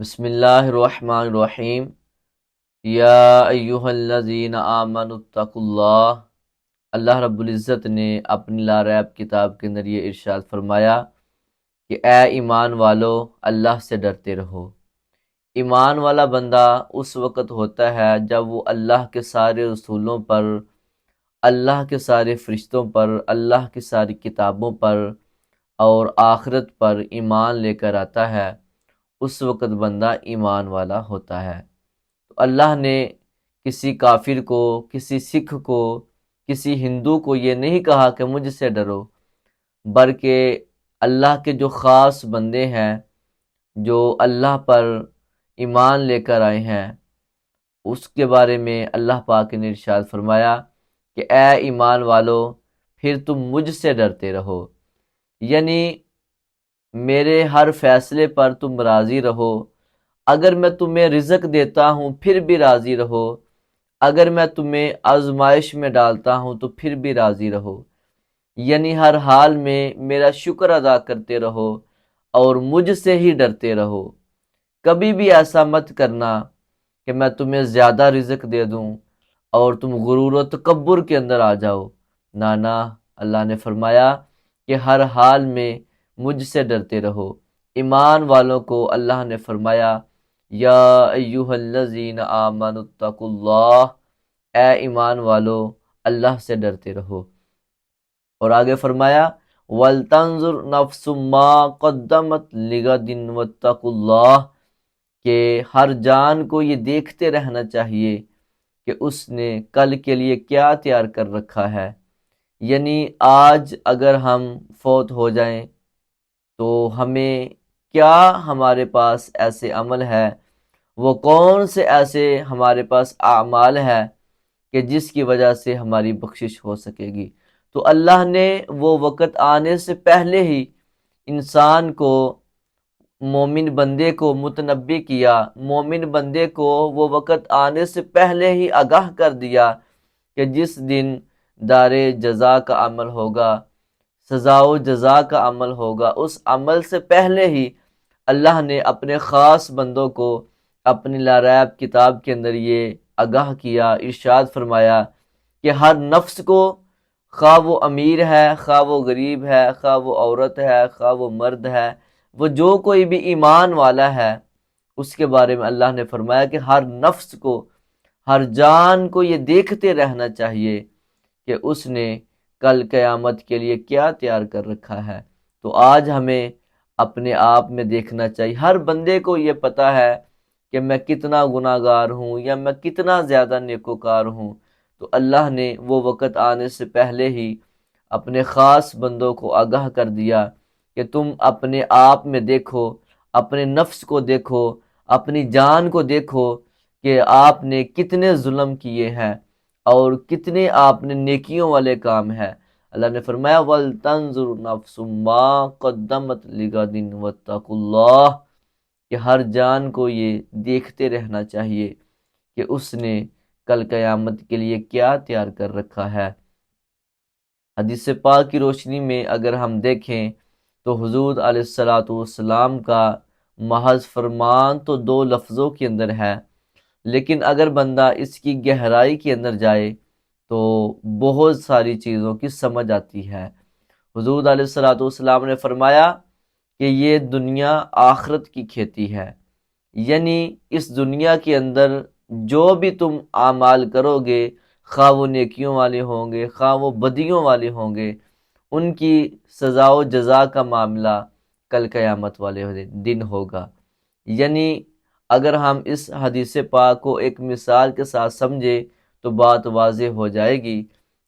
بسم اللہ الرحمن الرحیم۔ یا ایہا الذین آمنوا اتقوا اللہ۔ اللہ رب العزت نے اپنی لاریب کتاب کے اندر یہ ارشاد فرمایا کہ اے ایمان والو، اللہ سے ڈرتے رہو۔ ایمان والا بندہ اس وقت ہوتا ہے جب وہ اللہ کے سارے رسولوں پر، اللہ کے سارے فرشتوں پر، اللہ کی ساری کتابوں پر اور آخرت پر ایمان لے کر آتا ہے۔ اس وقت بندہ ایمان والا ہوتا ہے۔ تو اللہ نے کسی کافر کو، کسی سکھ کو، کسی ہندو کو یہ نہیں کہا کہ مجھ سے ڈرو، بلکہ اللہ کے جو خاص بندے ہیں، جو اللہ پر ایمان لے کر آئے ہیں، اس کے بارے میں اللہ پاک نے ارشاد فرمایا کہ اے ایمان والو، پھر تم مجھ سے ڈرتے رہو، یعنی میرے ہر فیصلے پر تم راضی رہو۔ اگر میں تمہیں رزق دیتا ہوں پھر بھی راضی رہو، اگر میں تمہیں آزمائش میں ڈالتا ہوں تو پھر بھی راضی رہو، یعنی ہر حال میں میرا شکر ادا کرتے رہو اور مجھ سے ہی ڈرتے رہو۔ کبھی بھی ایسا مت کرنا کہ میں تمہیں زیادہ رزق دے دوں اور تم غرور و تکبر کے اندر آ جاؤ۔ نانا، اللہ نے فرمایا کہ ہر حال میں مجھ سے ڈرتے رہو۔ ایمان والوں کو اللہ نے فرمایا یا ایہا الذین آمنوا اتقوا اللہ، اے ایمان والو، اللہ سے ڈرتے رہو۔ اور آگے فرمایا وَلْتَنْظُرْ نَفْسٌ مَّا قَدَّمَتْ لِغَدٍ وَاتَّقُوا اللَّهَ، کہ ہر جان کو یہ دیکھتے رہنا چاہیے کہ اس نے کل کے لیے کیا تیار کر رکھا ہے۔ یعنی آج اگر ہم فوت ہو جائیں تو ہمیں کیا ہمارے پاس ایسے عمل ہے، وہ کون سے ایسے ہمارے پاس اعمال ہے کہ جس کی وجہ سے ہماری بخشش ہو سکے گی۔ تو اللہ نے وہ وقت آنے سے پہلے ہی انسان کو، مومن بندے کو متنبی کیا، مومن بندے کو وہ وقت آنے سے پہلے ہی آگاہ کر دیا کہ جس دن دار جزا کا عمل ہوگا، سزا و جزا کا عمل ہوگا، اس عمل سے پہلے ہی اللہ نے اپنے خاص بندوں کو اپنی لاریب کتاب کے اندر یہ آگاہ کیا، ارشاد فرمایا کہ ہر نفس کو، خواہ وہ امیر ہے، خواہ وہ غریب ہے، خواہ وہ عورت ہے، خواہ وہ مرد ہے، وہ جو کوئی بھی ایمان والا ہے، اس کے بارے میں اللہ نے فرمایا کہ ہر نفس کو، ہر جان کو یہ دیکھتے رہنا چاہیے کہ اس نے کل قیامت کے لیے کیا تیار کر رکھا ہے۔ تو آج ہمیں اپنے آپ میں دیکھنا چاہیے۔ ہر بندے کو یہ پتا ہے کہ میں کتنا گناہ گار ہوں یا میں کتنا زیادہ نیکوکار ہوں۔ تو اللہ نے وہ وقت آنے سے پہلے ہی اپنے خاص بندوں کو آگاہ کر دیا کہ تم اپنے آپ میں دیکھو، اپنے نفس کو دیکھو، اپنی جان کو دیکھو کہ آپ نے کتنے ظلم کیے ہیں اور کتنے آپ نے نیکیوں والے کام ہیں۔ اللہ نے فرمایا وَلْتَنْظُرْ نَفْسٌ مَّا قَدَّمَتْ لِغَدٍ وَاتَّقُوا اللَّهَ، کہ ہر جان کو یہ دیکھتے رہنا چاہیے کہ اس نے کل قیامت کے لیے کیا تیار کر رکھا ہے۔ حدیث پاک کی روشنی میں اگر ہم دیکھیں تو حضور علیہ الصلاۃ والسلام کا محض فرمان تو 2 لفظوں کے اندر ہے، لیکن اگر بندہ اس کی گہرائی کے اندر جائے تو بہت ساری چیزوں کی سمجھ آتی ہے۔ حضور علیہ الصلاۃ والسلام نے فرمایا کہ یہ دنیا آخرت کی کھیتی ہے، یعنی اس دنیا کے اندر جو بھی تم اعمال کرو گے، خواہ وہ نیکیوں والے ہوں گے، خواہ وہ بدیوں والے ہوں گے، ان کی سزا و جزا کا معاملہ کل قیامت والے دن ہوگا۔ یعنی اگر ہم اس حدیث پاک کو ایک مثال کے ساتھ سمجھے تو بات واضح ہو جائے گی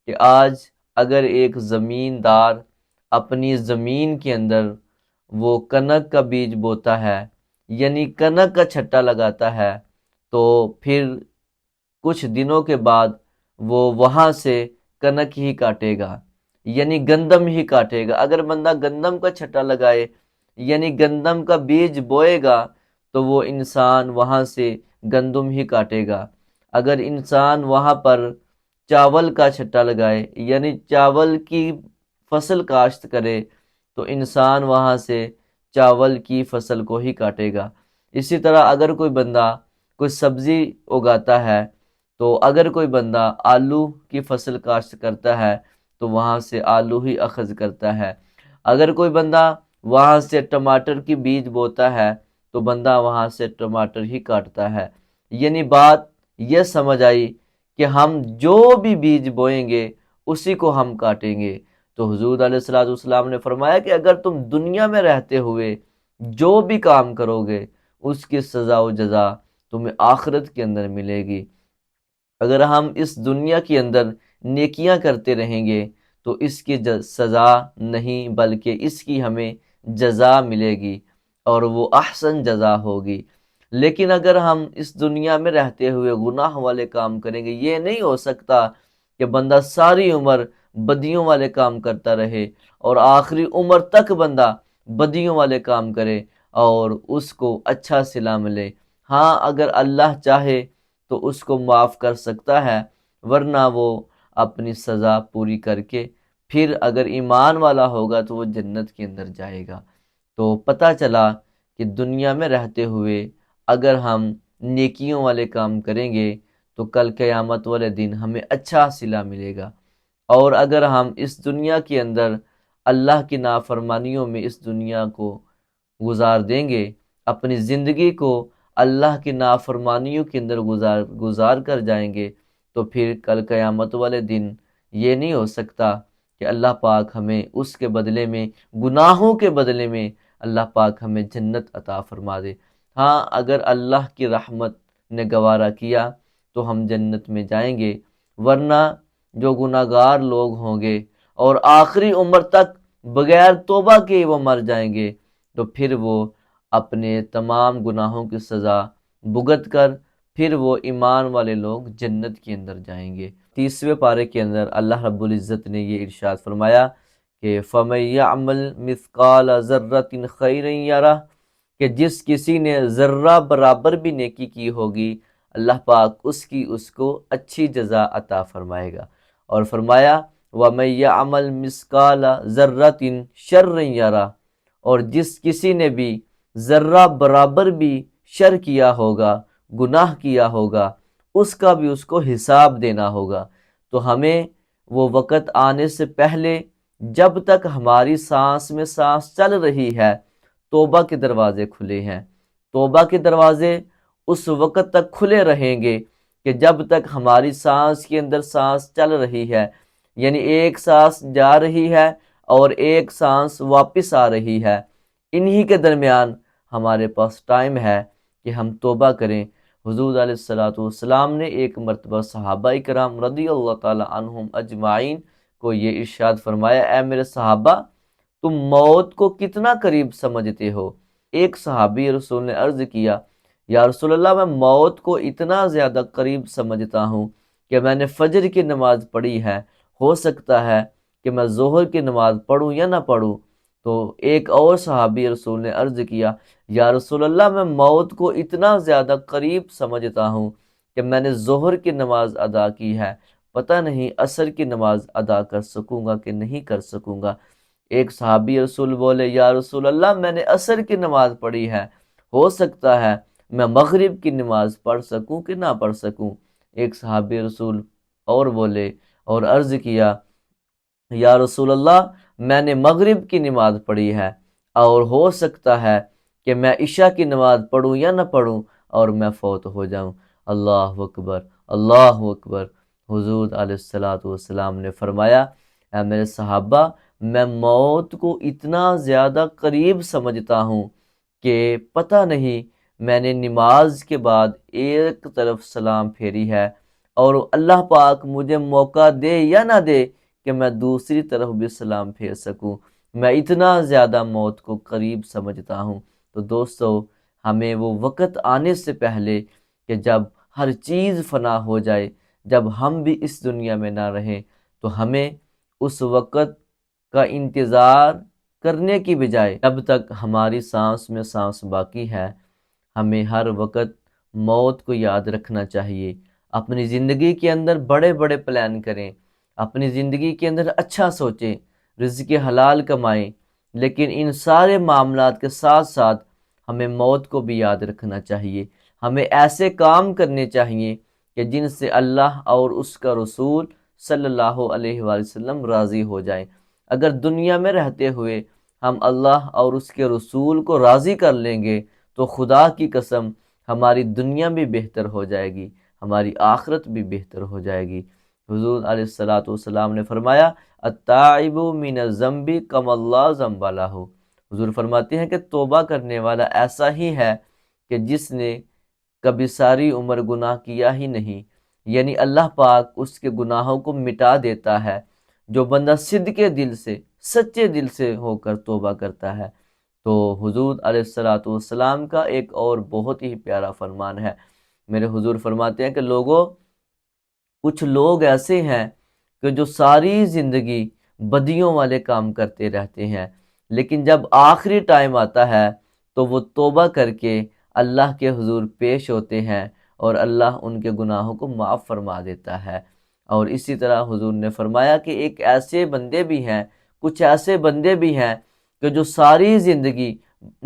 کہ آج اگر ایک زمیندار اپنی زمین کے اندر وہ کنک کا بیج بوتا ہے، یعنی کنک کا چھٹا لگاتا ہے، تو پھر کچھ دنوں کے بعد وہ وہاں سے کنک ہی کاٹے گا، یعنی گندم ہی کاٹے گا۔ اگر بندہ گندم کا چھٹا لگائے، یعنی گندم کا بیج بوئے گا، تو وہ انسان وہاں سے گندم ہی کاٹے گا۔ اگر انسان وہاں پر چاول کا چھٹا لگائے، یعنی چاول کی فصل کاشت کرے، تو انسان وہاں سے چاول کی فصل کو ہی کاٹے گا۔ اسی طرح اگر کوئی بندہ کوئی سبزی اگاتا ہے تو اگر کوئی بندہ آلو کی فصل کاشت کرتا ہے تو وہاں سے آلو ہی اخذ کرتا ہے، اگر کوئی بندہ وہاں سے ٹماٹر کی بیج بوتا ہے تو بندہ وہاں سے ٹماٹر ہی کاٹتا ہے۔ یعنی بات یہ سمجھ آئی کہ ہم جو بھی بیج بوئیں گے اسی کو ہم کاٹیں گے۔ تو حضور علیہ الصلوۃ والسلام نے فرمایا کہ اگر تم دنیا میں رہتے ہوئے جو بھی کام کرو گے اس کی سزا و جزا تمہیں آخرت کے اندر ملے گی۔ اگر ہم اس دنیا کے اندر نیکیاں کرتے رہیں گے تو اس کی سزا نہیں بلکہ اس کی ہمیں جزا ملے گی اور وہ احسن جزا ہوگی۔ لیکن اگر ہم اس دنیا میں رہتے ہوئے گناہ والے کام کریں گے، یہ نہیں ہو سکتا کہ بندہ ساری عمر بدیوں والے کام کرتا رہے اور آخری عمر تک بندہ بدیوں والے کام کرے اور اس کو اچھا صلہ ملے۔ ہاں اگر اللہ چاہے تو اس کو معاف کر سکتا ہے، ورنہ وہ اپنی سزا پوری کر کے پھر اگر ایمان والا ہوگا تو وہ جنت کے اندر جائے گا۔ تو پتہ چلا کہ دنیا میں رہتے ہوئے اگر ہم نیکیوں والے کام کریں گے تو کل قیامت والے دن ہمیں اچھا صلہ ملے گا، اور اگر ہم اس دنیا کے اندر اللہ کی نافرمانیوں میں اس دنیا کو گزار دیں گے، اپنی زندگی کو اللہ کی نافرمانیوں کے اندر گزار کر جائیں گے، تو پھر کل قیامت والے دن یہ نہیں ہو سکتا کہ اللہ پاک ہمیں اس کے بدلے میں، گناہوں کے بدلے میں اللہ پاک ہمیں جنت عطا فرما دے۔ ہاں اگر اللہ کی رحمت نے گوارا کیا تو ہم جنت میں جائیں گے، ورنہ جو گناہ گار لوگ ہوں گے اور آخری عمر تک بغیر توبہ کے وہ مر جائیں گے تو پھر وہ اپنے تمام گناہوں کی سزا بھگت کر پھر وہ ایمان والے لوگ جنت کے اندر جائیں گے۔ 30ویں پارے کے اندر اللہ رب العزت نے یہ ارشاد فرمایا کہ فَمَن يَعْمَلْ مِثْقَالَ ذَرَّةٍ خَيْرًا يَرَهُ، کہ جس کسی نے ذرہ برابر بھی نیکی کی ہوگی اللہ پاک اس کو اچھی جزا عطا فرمائے گا، اور فرمایا وَمَن يَعْمَلْ مِثْقَالَ ذَرَّةٍ شَرًّا يَرَهُ، اور جس کسی نے بھی ذرہ برابر بھی شر کیا ہوگا، گناہ کیا ہوگا، اس کا بھی اس کو حساب دینا ہوگا۔ تو ہمیں وہ وقت آنے سے پہلے جب تک ہماری سانس میں سانس چل رہی ہے توبہ کے دروازے کھلے ہیں، توبہ کے دروازے اس وقت تک کھلے رہیں گے کہ جب تک ہماری سانس کے اندر سانس چل رہی ہے، یعنی ایک سانس جا رہی ہے اور ایک سانس واپس آ رہی ہے، انہی کے درمیان ہمارے پاس ٹائم ہے کہ ہم توبہ کریں۔ حضور علیہ الصلوۃ والسلام نے ایک مرتبہ صحابہ کرام رضی اللہ تعالی عنہم اجمعین کو یہ ارشاد فرمایا، اے میرے صحابہ تم موت کو کتنا قریب سمجھتے ہو؟ ایک صحابی رسول نے عرض کیا، یا رسول اللہ میں موت کو اتنا زیادہ قریب سمجھتا ہوں کہ میں نے فجر کی نماز پڑھی ہے، ہو سکتا ہے کہ میں ظہر کی نماز پڑھوں یا نہ پڑھوں۔ تو ایک اور صحابی رسول نے عرض کیا، یا رسول اللہ میں موت کو اتنا زیادہ قریب سمجھتا ہوں کہ میں نے ظہر کی نماز ادا کی ہے، پتہ نہیں عصر کی نماز ادا کر سکوں گا کہ نہیں کر سکوں گا۔ ایک صحابی رسول بولے، یا رسول اللہ میں نے عصر کی نماز پڑھی ہے، ہو سکتا ہے میں مغرب کی نماز پڑھ سکوں کہ نہ پڑھ سکوں۔ ایک صحابی رسول اور بولے اور عرض کیا، یا رسول اللہ میں نے مغرب کی نماز پڑھی ہے اور ہو سکتا ہے کہ میں عشاء کی نماز پڑھوں یا نہ پڑھوں اور میں فوت ہو جاؤں۔ اللہ اکبر، اللہ اکبر۔ حضور علیہ الصلوۃ والسلام نے فرمایا، اے میرے صحابہ میں موت کو اتنا زیادہ قریب سمجھتا ہوں کہ پتہ نہیں میں نے نماز کے بعد ایک طرف سلام پھیری ہے اور اللہ پاک مجھے موقع دے یا نہ دے کہ میں دوسری طرف بھی سلام پھیر سکوں، میں اتنا زیادہ موت کو قریب سمجھتا ہوں۔ تو دوستو ہمیں وہ وقت آنے سے پہلے کہ جب ہر چیز فنا ہو جائے، جب ہم بھی اس دنیا میں نہ رہیں، تو ہمیں اس وقت کا انتظار کرنے کی بجائے جب تک ہماری سانس میں سانس باقی ہے ہمیں ہر وقت موت کو یاد رکھنا چاہیے۔ اپنی زندگی کے اندر بڑے بڑے پلان کریں، اپنی زندگی کے اندر اچھا سوچیں، رزق حلال کمائیں، لیکن ان سارے معاملات کے ساتھ ساتھ ہمیں موت کو بھی یاد رکھنا چاہیے، ہمیں ایسے کام کرنے چاہیے کہ جن سے اللہ اور اس کا رسول صلی اللہ علیہ وآلہ وسلم راضی ہو جائیں۔ اگر دنیا میں رہتے ہوئے ہم اللہ اور اس کے رسول کو راضی کر لیں گے تو خدا کی قسم ہماری دنیا بھی بہتر ہو جائے گی، ہماری آخرت بھی بہتر ہو جائے گی۔ حضور علیہ الصلاۃ والسلام نے فرمایا التائب من الذنب کما لا ذنب لہ۔ حضور فرماتے ہیں کہ توبہ کرنے والا ایسا ہی ہے کہ جس نے کبھی ساری عمر گناہ کیا ہی نہیں، یعنی اللہ پاک اس کے گناہوں کو مٹا دیتا ہے جو بندہ صدقے دل سے، سچے دل سے ہو کر توبہ کرتا ہے۔ تو حضور علیہ الصلاۃ والسلام کا ایک اور بہت ہی پیارا فرمان ہے۔ میرے حضور فرماتے ہیں کہ لوگوں، کچھ لوگ ایسے ہیں کہ جو ساری زندگی بدیوں والے کام کرتے رہتے ہیں، لیکن جب آخری ٹائم آتا ہے تو وہ توبہ کر کے اللہ کے حضور پیش ہوتے ہیں اور اللہ ان کے گناہوں کو معاف فرما دیتا ہے۔ اور اسی طرح حضور نے فرمایا کہ ایک ایسے بندے بھی ہیں، کچھ ایسے بندے بھی ہیں کہ جو ساری زندگی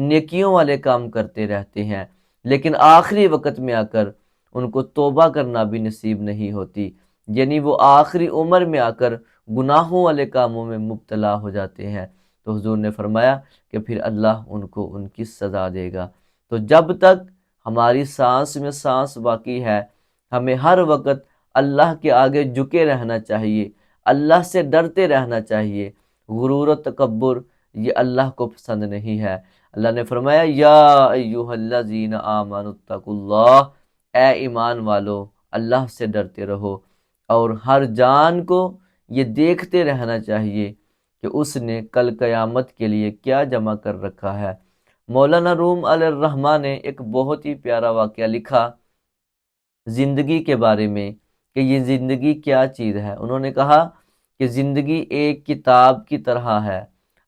نیکیوں والے کام کرتے رہتے ہیں، لیکن آخری وقت میں آ کر ان کو توبہ کرنا بھی نصیب نہیں ہوتی، یعنی وہ آخری عمر میں آ کر گناہوں والے کاموں میں مبتلا ہو جاتے ہیں۔ تو حضور نے فرمایا کہ پھر اللہ ان کو ان کی سزا دے گا۔ تو جب تک ہماری سانس میں سانس باقی ہے، ہمیں ہر وقت اللہ کے آگے جھکے رہنا چاہیے، اللہ سے ڈرتے رہنا چاہیے۔ غرور و تکبر یہ اللہ کو پسند نہیں ہے۔ اللہ نے فرمایا یا ایھا الذین آمنوا اتقوا اللہ، اے ایمان والو اللہ سے ڈرتے رہو، اور ہر جان کو یہ دیکھتے رہنا چاہیے کہ اس نے کل قیامت کے لیے کیا جمع کر رکھا ہے۔ مولانا روم علیہ الرحمہ نے ایک بہت ہی پیارا واقعہ لکھا زندگی کے بارے میں کہ یہ زندگی کیا چیز ہے۔ انہوں نے کہا کہ زندگی ایک کتاب کی طرح ہے،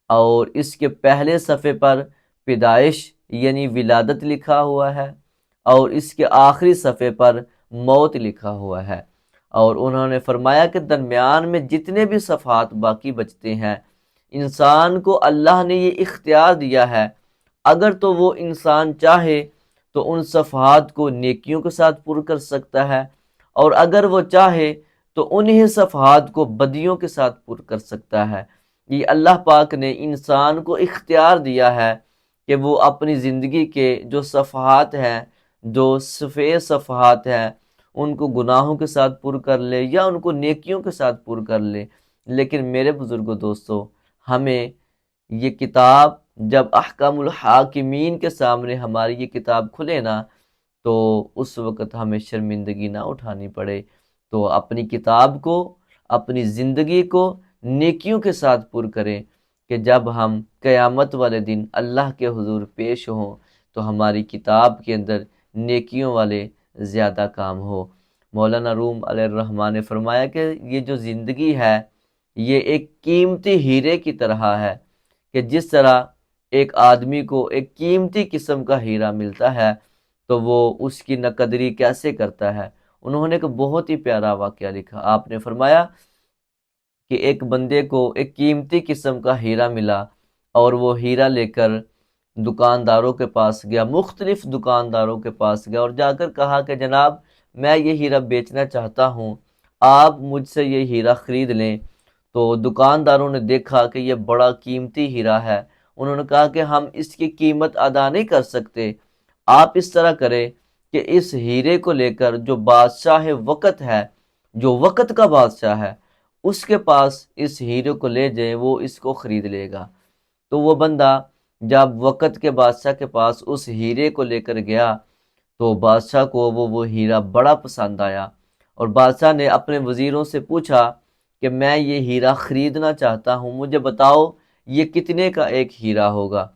اور اس کے پہلے صفحے پر پیدائش یعنی ولادت لکھا ہوا ہے، اور اس کے آخری صفحے پر موت لکھا ہوا ہے۔ اور انہوں نے فرمایا کہ درمیان میں جتنے بھی صفحات باقی بچتے ہیں، انسان کو اللہ نے یہ اختیار دیا ہے، اگر تو وہ انسان چاہے تو ان صفحات کو نیکیوں کے ساتھ پر کر سکتا ہے، اور اگر وہ چاہے تو انہی صفحات کو بدیوں کے ساتھ پر کر سکتا ہے۔ یہ اللہ پاک نے انسان کو اختیار دیا ہے کہ وہ اپنی زندگی کے جو صفحات ہیں، جو سفید صفحات ہیں، ان کو گناہوں کے ساتھ پر کر لے یا ان کو نیکیوں کے ساتھ پر کر لے۔ لیکن میرے بزرگوں دوستو، ہمیں یہ کتاب جب احکام الحاکمین کے سامنے ہماری یہ کتاب کھلے نا، تو اس وقت ہمیں شرمندگی نہ اٹھانی پڑے۔ تو اپنی کتاب کو، اپنی زندگی کو نیکیوں کے ساتھ پر کریں کہ جب ہم قیامت والے دن اللہ کے حضور پیش ہوں تو ہماری کتاب کے اندر نیکیوں والے زیادہ کام ہو۔ مولانا روم علیہ الرحمہ نے فرمایا کہ یہ جو زندگی ہے یہ ایک قیمتی ہیرے کی طرح ہے، کہ جس طرح ایک آدمی کو ایک قیمتی قسم کا ہیرا ملتا ہے تو وہ اس کی نقدری کیسے کرتا ہے۔ انہوں نے ایک بہت ہی پیارا واقعہ لکھا۔ آپ نے فرمایا کہ ایک بندے کو ایک قیمتی قسم کا ہیرا ملا، اور وہ ہیرا لے کر دکانداروں کے پاس گیا، مختلف دکانداروں کے پاس گیا، اور جا کر کہا کہ جناب میں یہ ہیرا بیچنا چاہتا ہوں، آپ مجھ سے یہ ہیرا خرید لیں۔ تو دکانداروں نے دیکھا کہ یہ بڑا قیمتی ہیرا ہے، انہوں نے کہا کہ ہم اس کی قیمت ادا نہیں کر سکتے، آپ اس طرح کریں کہ اس ہیرے کو لے کر جو بادشاہ وقت ہے، جو وقت کا بادشاہ ہے، اس کے پاس اس ہیرے کو لے جائیں، وہ اس کو خرید لے گا۔ تو وہ بندہ جب وقت کے بادشاہ کے پاس اس ہیرے کو لے کر گیا تو بادشاہ کو وہ ہیرا بڑا پسند آیا، اور بادشاہ نے اپنے وزیروں سے پوچھا کہ میں یہ ہیرا خریدنا چاہتا ہوں، مجھے بتاؤ یہ کتنے کا ایک ہیرا ہوگا۔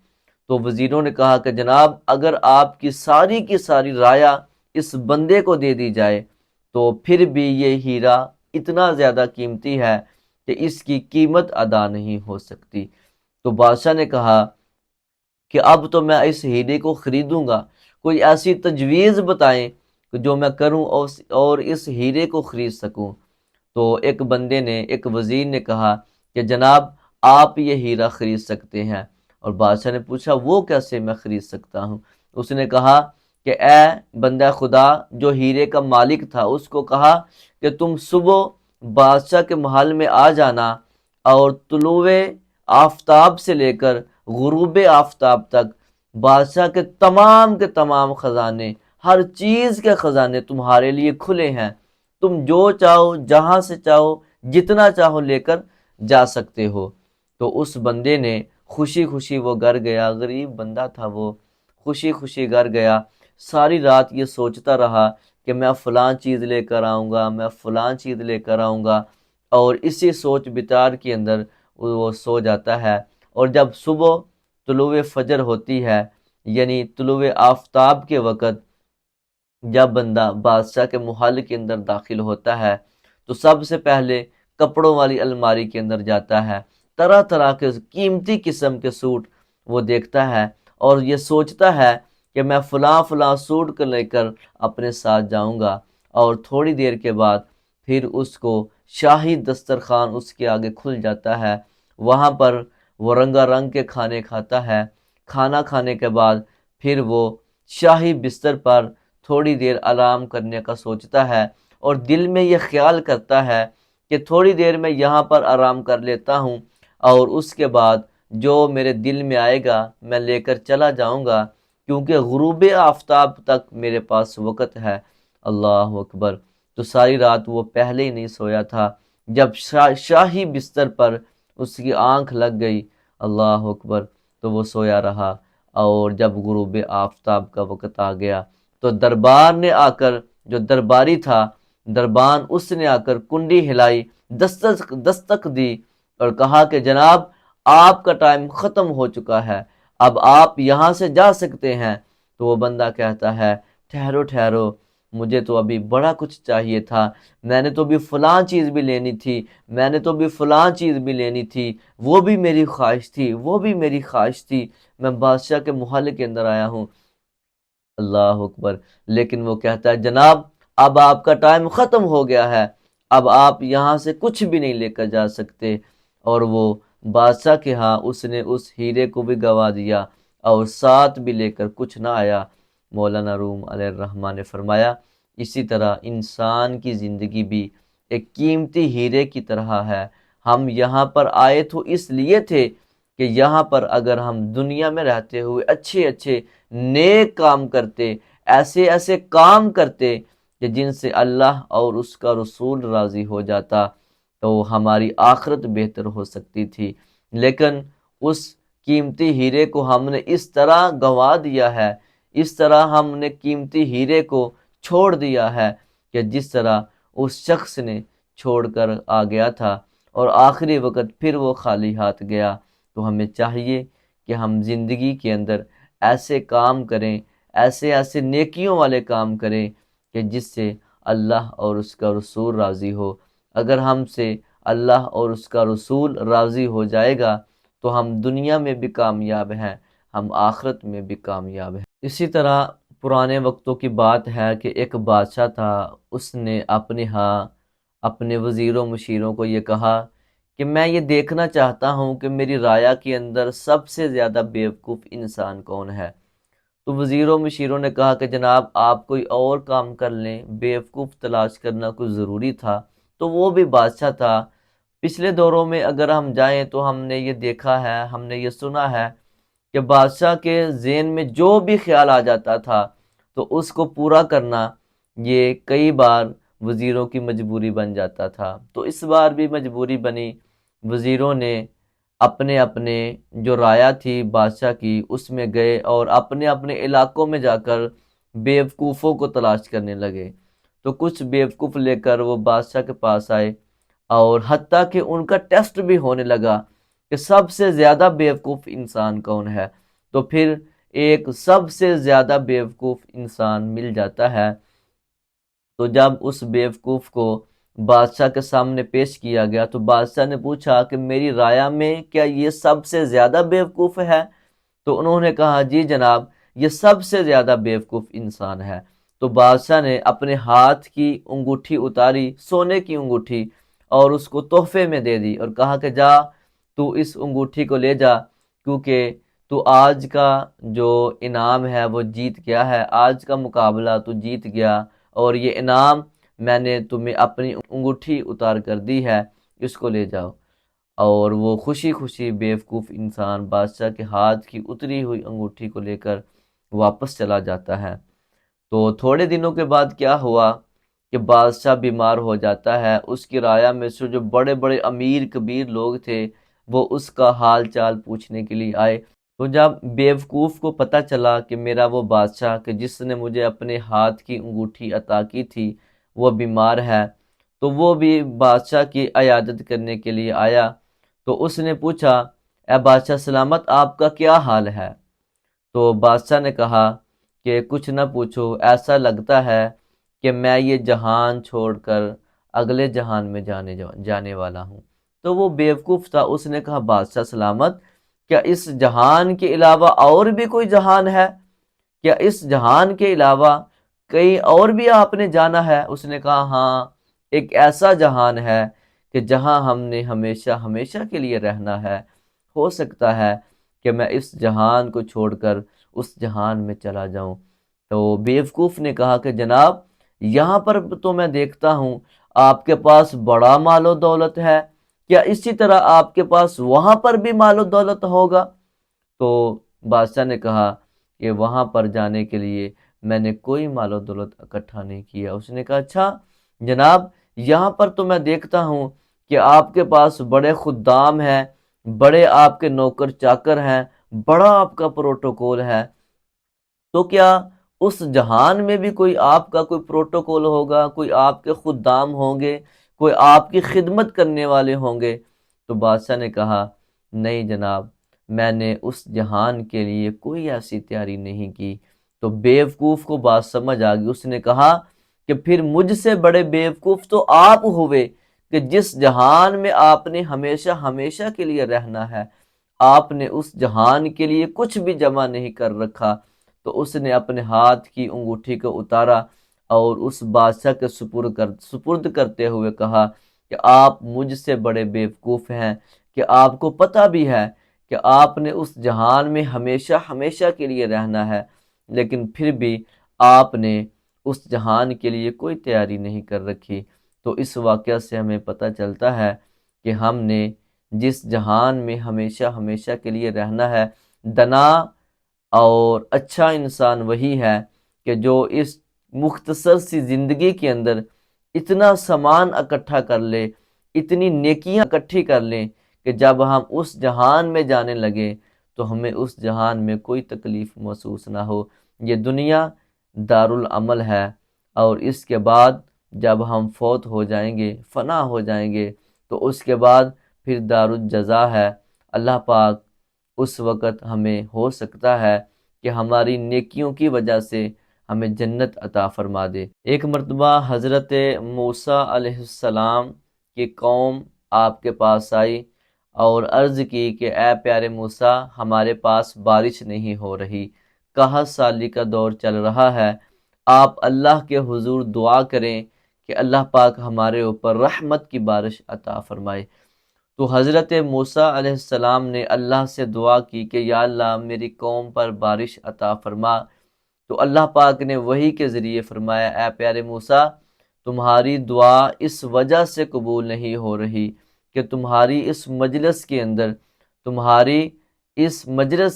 تو وزیروں نے کہا کہ جناب اگر آپ کی ساری رعایا اس بندے کو دے دی جائے تو پھر بھی یہ ہیرا اتنا زیادہ قیمتی ہے کہ اس کی قیمت ادا نہیں ہو سکتی۔ تو بادشاہ نے کہا کہ اب تو میں اس ہیرے کو خریدوں گا، کوئی ایسی تجویز بتائیں کہ جو میں کروں اور اس ہیرے کو خرید سکوں۔ تو ایک بندے نے، ایک وزیر نے کہا کہ جناب آپ یہ ہیرا خرید سکتے ہیں، اور بادشاہ نے پوچھا وہ کیسے میں خرید سکتا ہوں؟ اس نے کہا کہ اے بندہ خدا، جو ہیرے کا مالک تھا اس کو کہا کہ تم صبح بادشاہ کے محل میں آ جانا اور طلوع آفتاب سے لے کر غروب آفتاب تک بادشاہ کے تمام خزانے، ہر چیز کے خزانے تمہارے لیے کھلے ہیں، تم جو چاہو جہاں سے چاہو جتنا چاہو لے کر جا سکتے ہو۔ تو اس بندے نے خوشی خوشی وہ گھر گیا، غریب بندہ تھا وہ، خوشی خوشی گھر گیا، ساری رات یہ سوچتا رہا کہ میں فلاں چیز لے کر آؤں گا، میں فلاں چیز لے کر آؤں گا، اور اسی سوچ بچار کے اندر وہ سو جاتا ہے۔ اور جب صبح طلوع فجر ہوتی ہے، یعنی طلوع آفتاب کے وقت جب بندہ بادشاہ کے محل کے اندر داخل ہوتا ہے تو سب سے پہلے کپڑوں والی الماری کے اندر جاتا ہے، طرح طرح کے قیمتی قسم کے سوٹ وہ دیکھتا ہے اور یہ سوچتا ہے کہ میں فلاں فلاں سوٹ کو لے کر اپنے ساتھ جاؤں گا، اور تھوڑی دیر کے بعد پھر اس کو شاہی دسترخوان اس کے آگے کھل جاتا ہے، وہاں پر وہ رنگا رنگ کے کھانے کھاتا ہے، کھانا کھانے کے بعد پھر وہ شاہی بستر پر تھوڑی دیر آرام کرنے کا سوچتا ہے، اور دل میں یہ خیال کرتا ہے کہ تھوڑی دیر میں یہاں پر آرام کر لیتا ہوں اور اس کے بعد جو میرے دل میں آئے گا میں لے کر چلا جاؤں گا، کیونکہ غروب آفتاب تک میرے پاس وقت ہے۔ اللہ اکبر! تو ساری رات وہ پہلے ہی نہیں سویا تھا، جب شاہی بستر پر اس کی آنکھ لگ گئی، اللہ اکبر، تو وہ سویا رہا، اور جب غروب آفتاب کا وقت آ گیا تو دربار نے آ کر، جو درباری تھا دربان، اس نے آ کر کنڈی ہلائی، دستک دی اور کہا کہ جناب آپ کا ٹائم ختم ہو چکا ہے، اب آپ یہاں سے جا سکتے ہیں۔ تو وہ بندہ کہتا ہے ٹھہرو ٹھہرو، مجھے تو ابھی بڑا کچھ چاہیے تھا، میں نے تو ابھی فلاں چیز بھی لینی تھی، میں نے تو ابھی فلاں چیز بھی لینی تھی، وہ بھی میری خواہش تھی، وہ بھی میری خواہش تھی، میں بادشاہ کے محل کے اندر آیا ہوں۔ اللہ اکبر! لیکن وہ کہتا ہے جناب اب آپ کا ٹائم ختم ہو گیا ہے، اب آپ یہاں سے کچھ بھی نہیں لے کر جا سکتے، اور وہ بادشاہ کے ہاں اس نے اس ہیرے کو بھی گوا دیا اور ساتھ بھی لے کر کچھ نہ آیا۔ مولانا روم علیہ الرحمٰن نے فرمایا اسی طرح انسان کی زندگی بھی ایک قیمتی ہیرے کی طرح ہے، ہم یہاں پر آئے تو اس لیے تھے کہ یہاں پر اگر ہم دنیا میں رہتے ہوئے اچھے اچھے نیک کام کرتے، ایسے ایسے کام کرتے کہ جن سے اللہ اور اس کا رسول راضی ہو جاتا، تو ہماری آخرت بہتر ہو سکتی تھی، لیکن اس قیمتی ہیرے کو ہم نے اس طرح گنوا دیا ہے، اس طرح ہم نے قیمتی ہیرے کو چھوڑ دیا ہے کہ جس طرح اس شخص نے چھوڑ کر آ گیا تھا، اور آخری وقت پھر وہ خالی ہاتھ گیا۔ تو ہمیں چاہیے کہ ہم زندگی کے اندر ایسے کام کریں، ایسے ایسے نیکیوں والے کام کریں کہ جس سے اللہ اور اس کا رسول راضی ہو۔ اگر ہم سے اللہ اور اس کا رسول راضی ہو جائے گا تو ہم دنیا میں بھی کامیاب ہیں، ہم آخرت میں بھی کامیاب ہیں۔ اسی طرح پرانے وقتوں کی بات ہے کہ ایک بادشاہ تھا، اس نے اپنے ہاں اپنے وزیروں مشیروں کو یہ کہا کہ میں یہ دیکھنا چاہتا ہوں کہ میری رعایا کے اندر سب سے زیادہ بیوقوف انسان کون ہے۔ تو وزیروں مشیروں نے کہا کہ جناب آپ کوئی اور کام کر لیں، بیوقوف تلاش کرنا کوئی ضروری تھا۔ تو وہ بھی بادشاہ تھا۔ پچھلے دوروں میں اگر ہم جائیں تو ہم نے یہ دیکھا ہے، ہم نے یہ سنا ہے کہ بادشاہ کے ذہن میں جو بھی خیال آ جاتا تھا تو اس کو پورا کرنا یہ کئی بار وزیروں کی مجبوری بن جاتا تھا۔ تو اس بار بھی مجبوری بنی، وزیروں نے اپنے اپنے جو رعایا تھی بادشاہ کی اس میں گئے اور اپنے اپنے علاقوں میں جا کر بیوقوفوں کو تلاش کرنے لگے۔ تو کچھ بیوقوف لے کر وہ بادشاہ کے پاس آئے، اور حتیٰ کہ ان کا ٹیسٹ بھی ہونے لگا کہ سب سے زیادہ بیوقوف انسان کون ہے۔ تو پھر ایک سب سے زیادہ بیوقوف انسان مل جاتا ہے۔ تو جب اس بیوقوف کو بادشاہ کے سامنے پیش کیا گیا تو بادشاہ نے پوچھا کہ میری رعایا میں کیا یہ سب سے زیادہ بیوقوف ہے؟ تو انہوں نے کہا جی جناب یہ سب سے زیادہ بیوقوف انسان ہے۔ تو بادشاہ نے اپنے ہاتھ کی انگوٹھی اتاری، سونے کی انگوٹھی، اور اس کو تحفے میں دے دی اور کہا کہ جا تو اس انگوٹھی کو لے جا، کیونکہ تو آج کا جو انعام ہے وہ جیت گیا ہے، آج کا مقابلہ تو جیت گیا، اور یہ انعام میں نے تمہیں اپنی انگوٹھی اتار کر دی ہے، اس کو لے جاؤ۔ اور وہ خوشی خوشی بیوقوف انسان بادشاہ کے ہاتھ کی اتری ہوئی انگوٹھی کو لے کر واپس چلا جاتا ہے۔ تو تھوڑے دنوں کے بعد کیا ہوا کہ بادشاہ بیمار ہو جاتا ہے، اس کی رعایا میں سے جو بڑے بڑے امیر کبیر لوگ تھے وہ اس کا حال چال پوچھنے کے لیے آئے۔ تو جب بیوقوف کو پتہ چلا کہ میرا وہ بادشاہ کہ جس نے مجھے اپنے ہاتھ کی انگوٹھی عطا کی تھی وہ بیمار ہے، تو وہ بھی بادشاہ کی عیادت کرنے کے لیے آیا۔ تو اس نے پوچھا، اے بادشاہ سلامت، آپ کا کیا حال ہے؟ تو بادشاہ نے کہا کہ کچھ نہ پوچھو، ایسا لگتا ہے کہ میں یہ جہان چھوڑ کر اگلے جہان میں جانے والا ہوں۔ تو وہ بیوقوف تھا، اس نے کہا بادشاہ سلامت، کیا اس جہان کے علاوہ اور بھی کوئی جہان ہے؟ کیا اس جہان کے علاوہ کہیں اور بھی آپ نے جانا ہے؟ اس نے کہا ہاں، ایک ایسا جہان ہے کہ جہاں ہم نے ہمیشہ ہمیشہ کے لیے رہنا ہے، ہو سکتا ہے کہ میں اس جہان کو چھوڑ کر اس جہان میں چلا جاؤں۔ تو بیوقوف نے کہا کہ جناب، یہاں پر تو میں دیکھتا ہوں آپ کے پاس بڑا مال و دولت ہے، کیا اسی طرح آپ کے پاس وہاں پر بھی مال و دولت ہوگا؟ تو بادشاہ نے کہا کہ وہاں پر جانے کے لیے میں نے کوئی مال و دولت اکٹھا نہیں کیا۔ اس نے کہا اچھا جناب، یہاں پر تو میں دیکھتا ہوں کہ آپ کے پاس بڑے خدام ہیں، بڑے آپ کے نوکر چاکر ہیں، بڑا آپ کا پروٹوکول ہے، تو کیا اس جہان میں بھی کوئی آپ کا کوئی پروٹوکول ہوگا، کوئی آپ کے خدام ہوں گے، کوئی آپ کی خدمت کرنے والے ہوں گے؟ تو بادشاہ نے کہا نہیں جناب، میں نے اس جہان کے لیے کوئی ایسی تیاری نہیں کی۔ تو بیوقوف کو بات سمجھ آ گئی، اس نے کہا کہ پھر مجھ سے بڑے بیوقوف تو آپ ہوئے کہ جس جہان میں آپ نے ہمیشہ ہمیشہ کے لیے رہنا ہے، آپ نے اس جہان کے لیے کچھ بھی جمع نہیں کر رکھا۔ تو اس نے اپنے ہاتھ کی انگوٹھی کو اتارا اور اس بادشاہ کے سپرد کرتے ہوئے کہا کہ آپ مجھ سے بڑے بیوقوف ہیں، کہ آپ کو پتہ بھی ہے کہ آپ نے اس جہان میں ہمیشہ ہمیشہ کے لیے رہنا ہے، لیکن پھر بھی آپ نے اس جہان کے لیے کوئی تیاری نہیں کر رکھی۔ تو اس واقعہ سے ہمیں پتہ چلتا ہے کہ ہم نے جس جہان میں ہمیشہ ہمیشہ کے لیے رہنا ہے، دنا اور اچھا انسان وہی ہے کہ جو اس مختصر سی زندگی کے اندر اتنا سامان اکٹھا کر لے، اتنی نیکیاں اکٹھی کر لیں کہ جب ہم اس جہان میں جانے لگے تو ہمیں اس جہان میں کوئی تکلیف محسوس نہ ہو۔ یہ دنیا دارالعمل ہے، اور اس کے بعد جب ہم فوت ہو جائیں گے، فنا ہو جائیں گے، تو اس کے بعد پھر دارالجزا ہے۔ اللہ پاک اس وقت ہمیں ہو سکتا ہے کہ ہماری نیکیوں کی وجہ سے ہمیں جنت عطا فرما دے۔ ایک مرتبہ حضرت موسیٰ علیہ السلام کی قوم آپ کے پاس آئی اور عرض کی کہ اے پیارے موسیٰ، ہمارے پاس بارش نہیں ہو رہی، قحط سالی کا دور چل رہا ہے، آپ اللہ کے حضور دعا کریں کہ اللہ پاک ہمارے اوپر رحمت کی بارش عطا فرمائے۔ تو حضرت موسیٰ علیہ السلام نے اللہ سے دعا کی کہ یا اللہ میری قوم پر بارش عطا فرما۔ تو اللہ پاک نے وحی کے ذریعے فرمایا، اے پیارے موسیٰ، تمہاری دعا اس وجہ سے قبول نہیں ہو رہی کہ تمہاری اس مجلس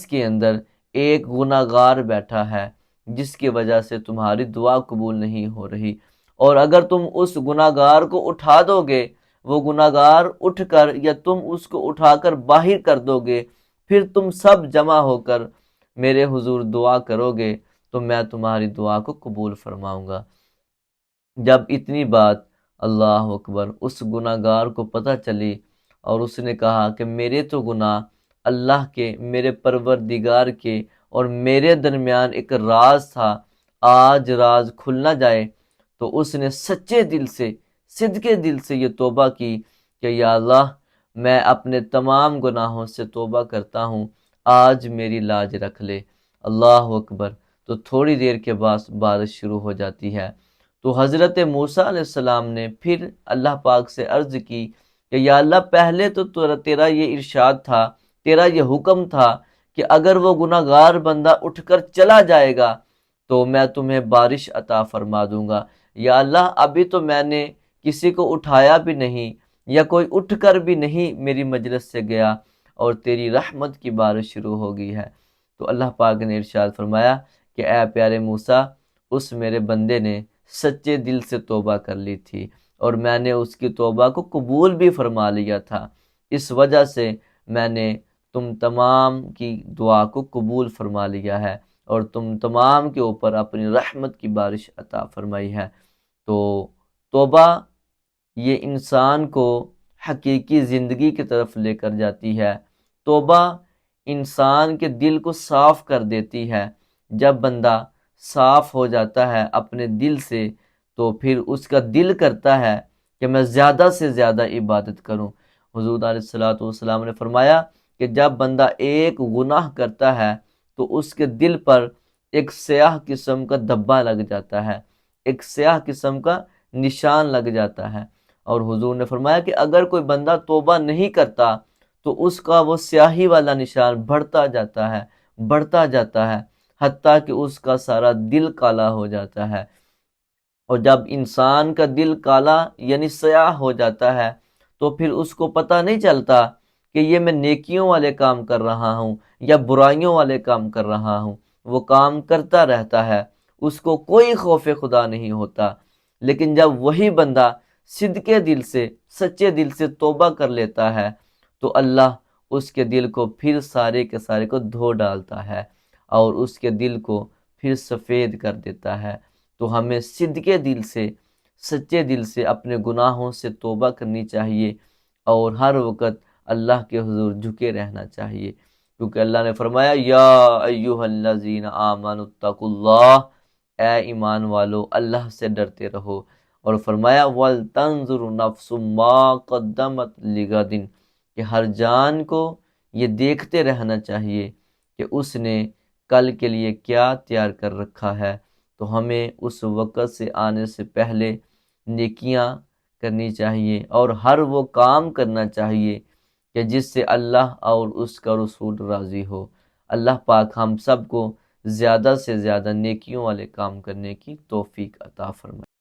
کے اندر ایک گناہگار بیٹھا ہے، جس کی وجہ سے تمہاری دعا قبول نہیں ہو رہی، اور اگر تم اس گناہگار کو اٹھا دو گے، وہ گناہگار اٹھ کر یا تم اس کو اٹھا کر باہر کر دو گے، پھر تم سب جمع ہو کر میرے حضور دعا کرو گے تو میں تمہاری دعا کو قبول فرماؤں گا۔ جب اتنی بات اللہ اکبر اس گناہگار کو پتہ چلی اور اس نے کہا کہ میرے تو گناہ اللہ کے، میرے پروردگار کے اور میرے درمیان ایک راز تھا، آج راز کھل نہ جائے، تو اس نے سچے دل سے، صدقے دل سے یہ توبہ کی کہ یا اللہ میں اپنے تمام گناہوں سے توبہ کرتا ہوں، آج میری لاج رکھ لے۔ اللہ اکبر۔ تو تھوڑی دیر کے بعد بارش شروع ہو جاتی ہے۔ تو حضرت موسیٰ علیہ السلام نے پھر اللہ پاک سے عرض کی کہ یا اللہ پہلے تو تیرا یہ ارشاد تھا، تیرا یہ حکم تھا کہ اگر وہ گناہ گار بندہ اٹھ کر چلا جائے گا تو میں تمہیں بارش عطا فرما دوں گا۔ یا اللہ ابھی تو میں نے کسی کو اٹھایا بھی نہیں، یا کوئی اٹھ کر بھی نہیں میری مجلس سے گیا، اور تیری رحمت کی بارش شروع ہو گئی ہے۔ تو اللہ پاک نے ارشاد فرمایا کہ اے پیارے موسیٰ، اس میرے بندے نے سچے دل سے توبہ کر لی تھی، اور میں نے اس کی توبہ کو قبول بھی فرما لیا تھا، اس وجہ سے میں نے تم تمام کی دعا کو قبول فرما لیا ہے، اور تم تمام کے اوپر اپنی رحمت کی بارش عطا فرمائی ہے۔ تو توبہ یہ انسان کو حقیقی زندگی کی طرف لے کر جاتی ہے۔ توبہ انسان کے دل کو صاف کر دیتی ہے۔ جب بندہ صاف ہو جاتا ہے اپنے دل سے، تو پھر اس کا دل کرتا ہے کہ میں زیادہ سے زیادہ عبادت کروں۔ حضور علیہ الصلوۃ والسلام نے فرمایا کہ جب بندہ ایک گناہ کرتا ہے تو اس کے دل پر ایک سیاہ قسم کا دھبا لگ جاتا ہے، ایک سیاہ قسم کا نشان لگ جاتا ہے۔ اور حضور نے فرمایا کہ اگر کوئی بندہ توبہ نہیں کرتا تو اس کا وہ سیاہی والا نشان بڑھتا جاتا ہے، بڑھتا جاتا ہے، حتیٰ کہ اس کا سارا دل کالا ہو جاتا ہے۔ اور جب انسان کا دل کالا یعنی سیاہ ہو جاتا ہے تو پھر اس کو پتہ نہیں چلتا کہ یہ میں نیکیوں والے کام کر رہا ہوں یا برائیوں والے کام کر رہا ہوں، وہ کام کرتا رہتا ہے، اس کو کوئی خوف خدا نہیں ہوتا۔ لیکن جب وہی بندہ صدقے دل سے، سچے دل سے توبہ کر لیتا ہے تو اللہ اس کے دل کو پھر سارے کے سارے کو دھو ڈالتا ہے اور اس کے دل کو پھر سفید کر دیتا ہے۔ تو ہمیں صدقے دل سے، سچے دل سے اپنے گناہوں سے توبہ کرنی چاہیے، اور ہر وقت اللہ کے حضور جھکے رہنا چاہیے، کیونکہ اللہ نے فرمایا یا ایھا الذین آمنوا اتقوا اللہ، اے ایمان والو اللہ سے ڈرتے رہو، اور فرمایا وَلْتَنظُرْ نَفْسٌ مَّا قَدَّمَتْ لِغَدٍ، کہ ہر جان کو یہ دیکھتے رہنا چاہیے کہ اس نے کل کے لیے کیا تیار کر رکھا ہے۔ تو ہمیں اس وقت سے آنے سے پہلے نیکیاں کرنی چاہیے، اور ہر وہ کام کرنا چاہیے کہ جس سے اللہ اور اس کا رسول راضی ہو۔ اللہ پاک ہم سب کو زیادہ سے زیادہ نیکیوں والے کام کرنے کی توفیق عطا فرمائے۔